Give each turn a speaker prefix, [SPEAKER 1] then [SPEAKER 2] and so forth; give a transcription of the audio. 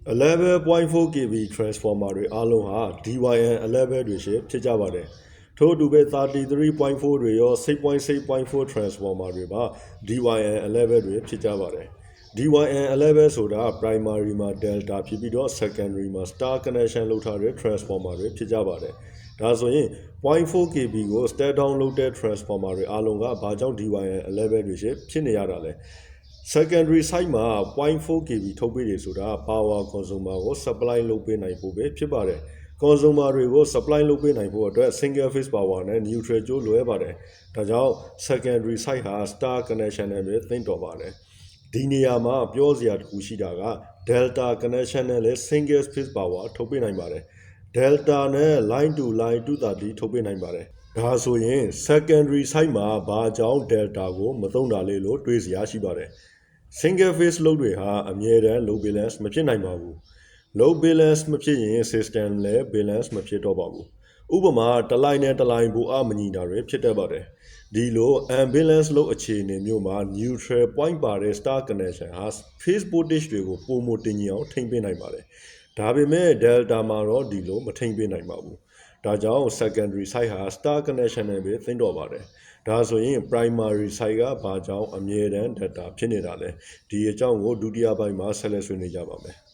[SPEAKER 1] 11.4 kV transformer တွေအားလုံးဟာ DYN 11တွေရှိဖြစ်ကြပါတယ်။ထို့အတူပဲ 33.4 တွေရော 6.6.4 transformer တွေပါ DYN 11တွေဖြစ်ကြပါတယ်။ DYN 11ဆိုတာ primary မှာ delta ဖြစ်ပြီးတော့ secondary မှာ star connection လုပ်ထားတဲ့ transformer တွေဖြစ်ကြပါတယ်။ဒါဆိုရင် 0.4 kV ကို step down လုပ်တဲ့ transformer တွေအားလုံးကဘာကြောင့် DYN 11တွေရှိဖြစ်နေရတာလဲ။ secondary side မှာ 0.4 kV ထုတ်ပေးတယ်ဆိုတာ power consumer ကို supply လုပ်ပေးနိုင်ဖို့ပဲဖြစ်ပါတယ်။ consumer တွေကို supply လုပ်ပေးနိုင်ဖို့အတွက် single phase power နဲ့ neutral ကြိုးလွဲပါတယ်။ဒါကြောင့် secondary side ဟာ star connection နဲ့ပဲသင့်တော်ပါတယ်။ဒီနေရာမှာပြောစရာတစ်ခုရှိတာက delta connection နဲ့လည်း single phase power ထုတ်ပေးနိုင်ပါတယ်။ delta နဲ့ line to line 230 ထုတ်ပေးနိုင်ပါတယ်။ဒါဆိုရင် secondary side မှာဘာကြောင့် delta ကိုမသုံးတာလဲလို့တွေးစရာရှိပါတယ်။ single phase load တွေဟာအမြဲတမ်း load balance မဖြစ်နိုင်ပါဘူး။ load balance မဖြစ်ရင် system လည်း balance မဖြစ်တော့ပါဘူး။ဥပမာတစ်လိုင်းနဲ့တစ်လိုင်းပိုအားမညီတာတွေဖြစ်တတ်ပါတယ်။ဒီလို unbalance load အခြေအနေမျိုးမှာ neutral point ပါတဲ့ star connection ဟာ phase voltage တွေကိုပုံမတင်ကြအောင်ထိမ့်ပေးနိုင်ပါတယ်။ဒါပေမဲ့ delta မှာတော့ဒီလိုမထိမ့်ပေးနိုင်ပါဘူး။ဒါကြောင့် secondary side ဟာ star connection နဲ့ပဲသင့်တော်ပါတယ်။ဒါဆိုရင် primary side ကဘာကြောင့်အမြဲတမ်း delta ဖြစ်နေတာလဲ။ဒီအကြောင်းကိုဒုတိယပိုင်းမှာဆက်လက်ဆွေးနွေးကြပါမယ်။